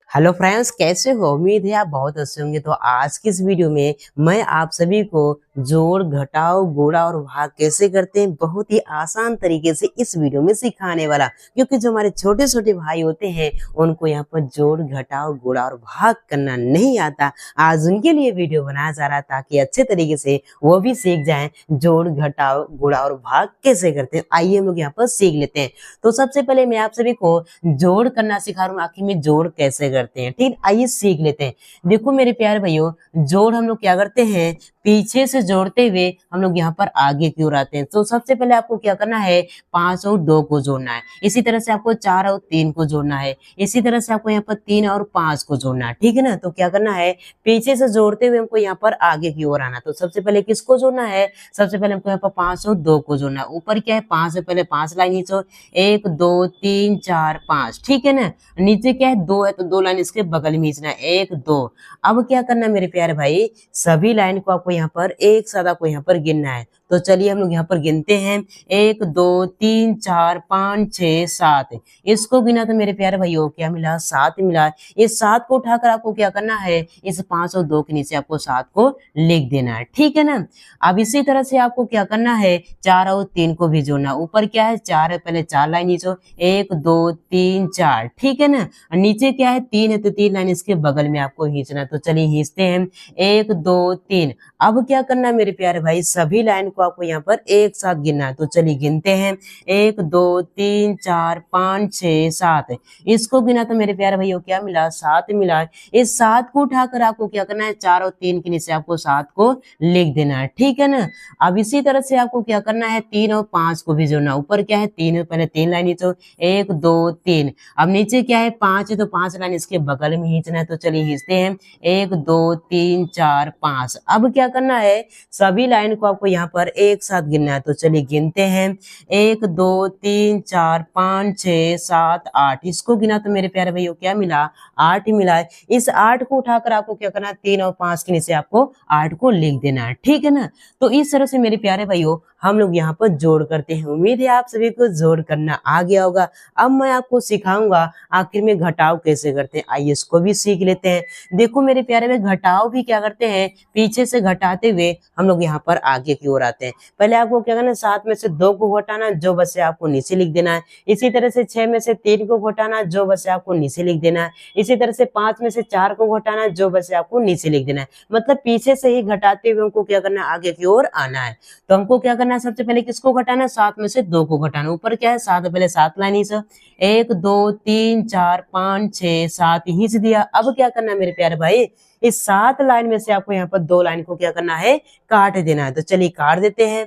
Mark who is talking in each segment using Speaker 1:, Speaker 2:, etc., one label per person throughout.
Speaker 1: Hello friends, कैसे हो? उम्मीद है आप बहुत अच्छे होंगे। तो आज की इस वीडियो में मैं आप सभी को जोड़, घटाव, गुणा और भाग कैसे करते हैं बहुत ही आसान तरीके से इस वीडियो में सिखाने वाला। क्योंकि जो हमारे छोटे छोटे भाई होते हैं उनको यहाँ पर जोड़, घटाव, गुणा और भाग करना नहीं आता। आज उनके लिए वीडियो बनाया जा रहा है ताकि अच्छे तरीके से वो भी सीख जाएं जोड़, घटाव, गुणा और भाग कैसे करते हैं। आइए हम लोग यहाँ पर सीख लेते हैं। तो सबसे पहले मैं आप सभी को जोड़ करना सिखा रहा हूँ, आखिर में जोड़ कैसे करते हैं। ठीक, आइए सीख लेते हैं। देखो मेरे प्यारे भाइयों, जोड़ हम लोग क्या करते हैं, पीछे से जोड़ते हुए हम लोग यहाँ पर आगे की ओर आते हैं। तो सबसे पहले आपको क्या करना है, 5 और 2 को जोड़ना है। इसी तरह से आपको 4 और 3 को जोड़ना है। इसी तरह से आपको यहाँ पर 3 और 5 को जोड़ना है। ठीक है ना। तो क्या करना है, पीछे से जोड़ते हुए हमको यहाँ पर आगे की ओर आना। तो सबसे पहले किसको जोड़ना है, सबसे पहले हमको यहाँ पर 5 और 2 को जोड़ना है। ऊपर क्या है, 5 से पहले 5 लाइन खींचो, 1 2 3 4 5। ठीक है ना। नीचे क्या है, 2 है तो 2 लाइन इसके बगल में खींचना है, 1 2। अब क्या करना है मेरे प्यारे भाई, सभी लाइन को आपको यहाँ पर एक साथ आपको यहाँ पर गिनना है। तो चलिए हम लोग यहाँ पर गिनते हैं, 1 2 3 4 5 6 7। इसको गिना तो मेरे प्यारे भाइयों क्या मिला, 7 मिला। इस 7 को उठाकर आपको क्या करना है, इस 5 और 2 के नीचे आपको 7 को लिख देना है। ठीक है ना। अब इसी तरह से आपको क्या करना है, 4 और 3 को भी जोड़ना। ऊपर क्या है, 4 है, पहले 4 लाइन खींचो, 1 2 3 4। ठीक है ना। और नीचे क्या है, 3 है तो 3 लाइन इसके बगल में आपको खींचना। तो चलिए खींचते हैं, 1 2 3। अब क्या करना है मेरे प्यारे भाई, सभी लाइन को आपको यहाँ पर एक साथ गिनना है। तो चलिए गिनते हैं, 1 2 3 4 5 6 7। इसको गिना तो मेरे प्यारे भाइयों क्या मिला, 7 मिला। इस 7 को उठाकर आपको क्या करना है, 4 और 3 के नीचे आपको 7 को लिख देना है। ठीक है ना। अब इसी तरह से आपको क्या करना है, 3 और 5 को भी जोड़ना। ऊपर क्या है, 3 है, पहले 3 लाइन नीचे, 1 2 3। अब नीचे क्या है, 5 है तो 5 लाइन इसके बगल में खींचना है। तो चलिए खींचते हैं, 1 2 3 4 5। अब क्या करना है, सभी लाइन को आपको यहाँ पर एक साथ गिनना है। तो चलिए गिनते हैं, 1 2 3 4 5 6 7 8। इसको गिना तो मेरे प्यारे भैया क्या मिला, 8 मिला है। इस 8 को उठाकर आपको क्या करना है, 3 और 5 के नीचे आपको 8 को लिख देना है। ठीक है ना। तो इस तरह से मेरे प्यारे भाइयों हम लोग यहाँ पर जोड़ करते हैं। उम्मीद है आप सभी को जोड़ करना आ गया होगा। अब मैं आपको सिखाऊंगा आखिर में घटाव कैसे करते हैं। आइए इसको भी सीख लेते हैं। देखो मेरे प्यारे में घटाव भी क्या करते हैं, पीछे से घटाते हुए हम लोग यहाँ पर आगे की ओर आते हैं। पहले आपको क्या करना है, 7 में से 2 को घटाना, जो बचे आपको नीचे लिख देना है। इसी तरह से 6 में से 3 को घटाना, जो बचे आपको नीचे लिख देना है। इसी तरह से 5 में से 4 को घटाना, जो बचे आपको नीचे लिख देना है। मतलब पीछे से ही घटाते हुए हमको क्या करना है, आगे की ओर आना है। तो हमको क्या करना है, सबसे पहले किसको घटाना है, 7 में से 2 को घटाना। ऊपर क्या है, 7 पहले 7 लाइन खींचो, 1 2 3 4 5 6 7 खींच दिया। अब क्या करना है मेरे प्यारे भाई, इस 7 लाइन में से आपको यहाँ पर 2 लाइन को क्या करना है, काट देना है। तो चलिए काट देते हैं,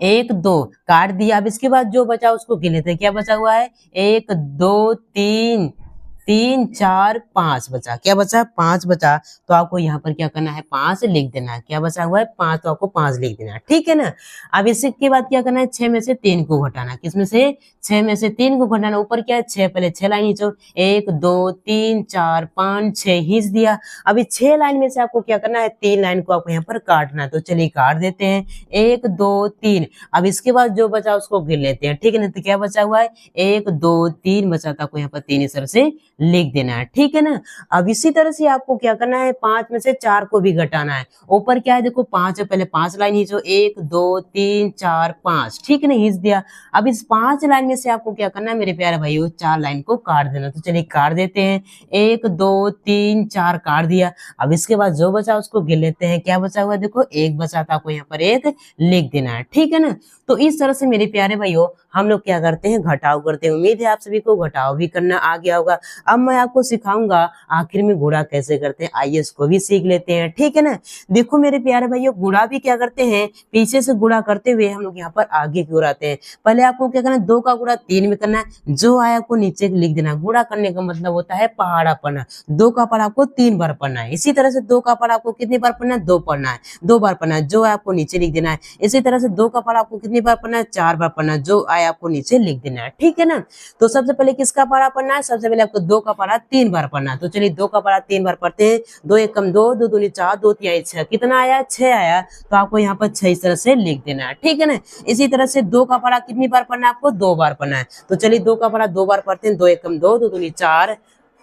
Speaker 1: 1 2 काट दिया। अब इसके बाद जो बचा उसको गिन लेते हैं, क्या बचा हुआ है, 1 2 3 3 4 5 बचा। क्या बचा, 5 बचा। तो आपको यहाँ पर क्या करना है, 5 लिख देना है। क्या बचा हुआ है, 5, तो आपको 5 लिख देना है। ठीक है ना। अब इसके बाद क्या करना है, 6 में से 3 को घटाना। किसमें से, 6 में से 3 को घटाना। ऊपर क्या है, 6 पहले 6 लाइन खींचो, 1 2 3 4 5 6 खींच दिया। अभी 6 लाइन में से आपको क्या करना है, 3 लाइन को आपको यहाँ पर काटना है। तो चलिए काट देते हैं, 1 2 3। अब इसके बाद जो बचा उसको गिन लेते हैं। ठीक है ना। तो क्या बचा हुआ है, 1 2 3 बचा था, आपको यहाँ पर 3 इस तरह से लिख देना है। ठीक है ना। अब इसी तरह से आपको क्या करना है, 5 में से 4 को भी घटाना है। ऊपर क्या है, देखो 5 है, पहले 5 लाइन खींचो, 1 2 3 4 5। ठीक है ना, खींच दिया। अब इस 5 लाइन में से आपको क्या करना है मेरे प्यारे भाइयों, 4 लाइन को काट देना। तो चलिए काट देते हैं, 1 2 3 4 काट दिया। अब इसके बाद जो बचा उसको गिन लेते हैं। क्या बचा हुआ, देखो 1 बचा था, आपको यहाँ पर 1 लिख देना है। ठीक है ना। तो इस तरह से मेरे प्यारे भाइयों हम लोग क्या करते हैं, घटाव करते हैं। उम्मीद है आप सभी को घटाव भी करना आ गया होगा। अब मैं आपको सिखाऊंगा आखिर में गुणा कैसे करते हैं। आइए इसको भी सीख लेते हैं। ठीक है ना। देखो मेरे प्यारे भाइयों, गुणा भी क्या करते हैं, पीछे से गुणा करते हुए हम लोग यहाँ पर आगे की ओर आते हैं। पहले आपको क्या करना है, 2 का गुणा 3 में करना है, जो आया आपको नीचे लिख देना। गुणा करने का मतलब होता है पहाड़ा पढ़ना। 2 का पढ़ा आपको 3 बार पढ़ना है। इसी तरह से 2 का पढ़ा आपको कितनी बार पढ़ना है, 2 पढ़ना है, 2 बार पढ़ना है, जो है आपको नीचे लिख देना है। इसी तरह से 2 का पढ़ा आपको कितनी बार पढ़ना है, 4 बार पढ़ना है, जो आया आपको नीचे लिख देना है। ठीक है ना। तो सबसे पहले किसका पढ़ा पढ़ना है, सबसे पहले आपको 2 का पढ़ा 3 बार पढ़ना है। तो चलिए 2 का पढ़ा 3 बार पढ़ते हैं। 2 1 2, 2 दूनी 4, 2 3 6। कितना आया, 6 आया। तो आपको यहाँ पर 6 इस तरह से लिख देना है। ठीक है ना। इसी तरह से 2 का पढ़ा कितनी बार पढ़ना है, आपको 2 बार पढ़ना है। तो चलिए 2 का पढ़ा 2 बार पढ़ते हैं। 2 1 2, 2 दूनी 4,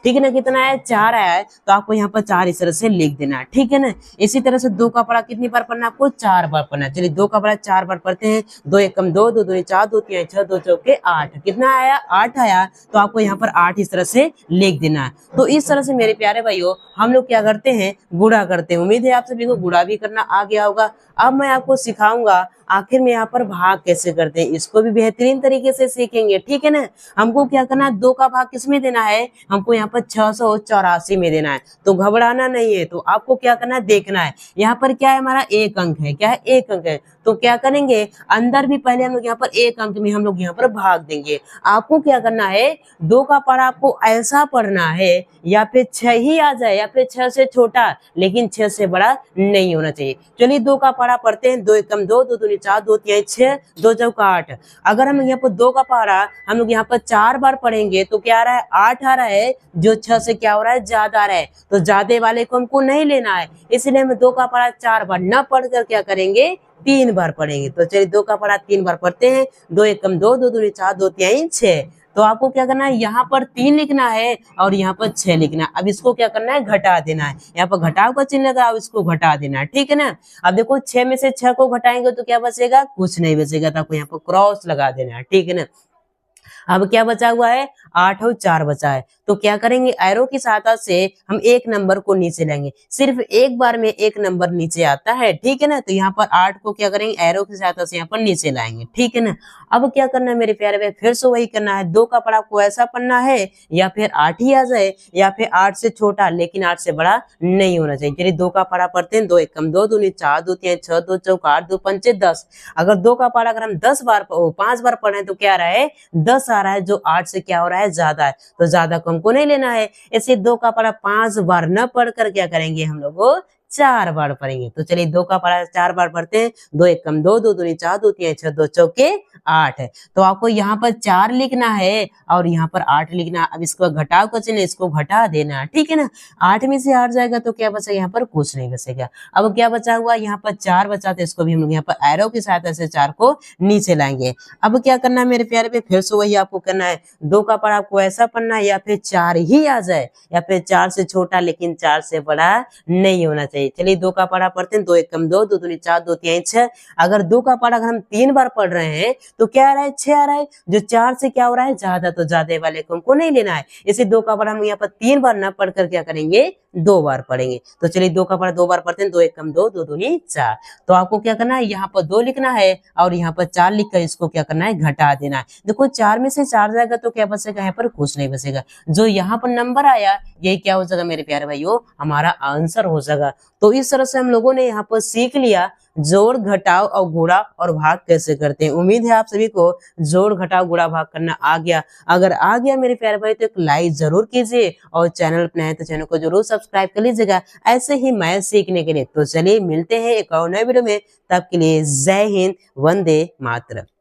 Speaker 1: ठीक है ना। कितना है 4 आया है तो आपको यहाँ पर 4 इस तरह से लिख देना है, ठीक है ना। इसी तरह से 2 का पढ़ा कितनी बार पढ़ना है आपको, 4 बार पढ़ना है। चलिए 2 का पढ़ा 4 बार पढ़ते हैं। 2 एकम 2, 2 दूनी 4, 2 तीन 6, 2 चौके 8। कितना आया 8 आया तो आपको यहाँ पर 8 इस तरह से लिख देना है। तो इस तरह से मेरे प्यारे भाइयों हम लोग क्या करते हैं, गुणा करते हैं। उम्मीद है आप सभी को गुणा भी करना आ गया होगा। अब मैं आपको सिखाऊंगा आखिर में यहाँ पर भाग कैसे करते हैं, इसको भी बेहतरीन तरीके से सीखेंगे, ठीक है ना। हमको क्या करना है, 2 का भाग किसमें देना है, हमको यहाँ पर 684 में देना है। तो घबराना नहीं है, तो आपको क्या करना है, देखना है। यहाँ पर क्या है, हमारा एक अंक है, क्या है, एक अंक है। तो क्या करेंगे, अंदर भी पहले हम लोग यहाँ पर एक अंक में हम लोग यहाँ पर भाग देंगे। आपको क्या करना है, 2 का पढ़ा आपको ऐसा पढ़ना है या फिर 6 ही आ जाए या फिर 6 से छोटा, लेकिन 6 से बड़ा नहीं होना चाहिए। चलिए 2 का पढ़ा पढ़ते हैं। 2 एकम 2, 2 दूनी 4, 2 तीन 6, 2 चौका 8। अगर हम यहाँ पर 2 का पढ़ा हम लोग यहाँ पर 4 बार पढ़ेंगे तो क्या आ रहा है, 8 आ रहा है, जो 6 से क्या हो रहा है, ज्यादा आ रहा है। तो ज्यादा वाले को हमको नहीं लेना है, इसलिए हम 2 का पढ़ा 4 बार न पढ़कर क्या करेंगे, 3 बार पढ़ेंगे। तो चलिए 2 का पढ़ा 3 बार पढ़ते हैं। 2 एकम 2, 2 दूनी 4, 2 तीन 6। तो आपको क्या करना है, यहाँ पर 3 लिखना है और यहाँ पर 6 लिखना है। अब इसको क्या करना है, घटा देना है। यहाँ पर घटाव का चिन्ह लगा, अब इसको घटा देना है, ठीक है ना। अब देखो 6 में से 6 को घटाएंगे तो क्या बचेगा, कुछ नहीं बचेगा। तो आपको यहाँ पर क्रॉस लगा देना है, ठीक है ना। अब क्या बचा हुआ है, 8 और 4 बचा है। तो क्या करेंगे, एरो की सहायता से हम एक नंबर को नीचे लाएंगे। सिर्फ एक बार में एक नंबर नीचे आता है, ठीक है ना। तो यहाँ पर 8 को क्या करेंगे, एरो की सहायता से यहाँ पर नीचे लाएंगे, ठीक है ना। अब क्या करना है मेरे प्यारे भाई, फिर से वही करना है। 2 का पढ़ा को ऐसा पढ़ना है या फिर 8 ही आ जाए या फिर 8 से छोटा लेकिन 8 से बड़ा नहीं होना चाहिए। चलिए 2 का पढ़ा पढ़ते हैं। 2 एकम 2, दूनी 4, 2 तीन 6, 2 चौका 8, 2 पंचे 10। अगर 2 का पढ़ा अगर हम 10 बार 5 बार पढ़े तो क्या आ रहा है, 10 आ रहा है, जो 8 से क्या हो रहा है, ज्यादा है। तो ज्यादा को हमको नहीं लेना है। ऐसे 2 का पढ़ा 5 बार न पढ़कर क्या करेंगे, हम लोग 4 बार पढ़ेंगे। तो चलिए 2 का पढ़ा 4 बार पढ़ते हैं। 2 एकम 2, 2 दूनी 4, 2 तीन 6, 2 चौके 8 है। तो आपको यहाँ पर 4 लिखना है और यहाँ पर 8 लिखना। अब इसको घटाव का चिन्ह, इसको घटा देना, ठीक है ना। 8 में से 8 जाएगा तो क्या बचेगा, यहाँ पर कुछ नहीं बचेगा। अब क्या बचा हुआ, यहाँ पर 4 बचा, तो इसको भी हम लोग यहाँ पर एरो की सहायता से 4 को नीचे लाएंगे। अब क्या करना है मेरे प्यारे पे, फिर से वही आपको करना है। 2 का पढ़ा आपको ऐसा पढ़ना है या फिर 4 ही आ जाए या फिर 4 से छोटा लेकिन 4 से बड़ा नहीं होना चाहिए। चलिए 2 का पढ़ा पढ़ते हैं। 2 एकम 2, 2 दूनी 4, 2 तीन 6। अगर 2 का पढ़ा अगर हम 3 बार पढ़ रहे हैं तो क्या आ रहा है, 6 आ रहा है, जो 4 से क्या हो रहा है, ज्यादा। तो ज्यादा वाले को हमको नहीं लेना है। इसे 2 का पढ़ा हम यहाँ पर 3 बार न पढ़कर क्या करेंगे, 2 बार पढ़ेंगे। तो चलिए 2 का पढ़ा 2 बार पढ़ते हैं। 2 एकम 2, 2 दूनी 4। तो आपको क्या करना है, यहाँ पर 2 लिखना है और यहाँ पर 4 लिखकर इसको क्या करना है, घटा देना है। देखो 4 में से 4 जाएगा तो क्या बचेगा, यहाँ पर कुछ नहीं बचेगा। जो यहाँ पर नंबर आया यही क्या हो जाएगा मेरे प्यारे भाइयों, हमारा आंसर हो जाएगा। तो इस तरह से हम लोगों ने यहाँ पर सीख लिया जोड़ घटाव और गुणा और भाग कैसे करते हैं। उम्मीद है आप सभी को जोड़ घटाव गुणा भाग करना आ गया। अगर आ गया मेरे प्यारे भाई तो एक लाइक जरूर कीजिए और चैनल पर नए हैं तो चैनल को जरूर सब्सक्राइब कर लीजिएगा, ऐसे ही मैथ सीखने के लिए। तो चलिए मिलते हैं एक और नए वीडियो में, तब के लिए जय हिंद, वंदे मातरम।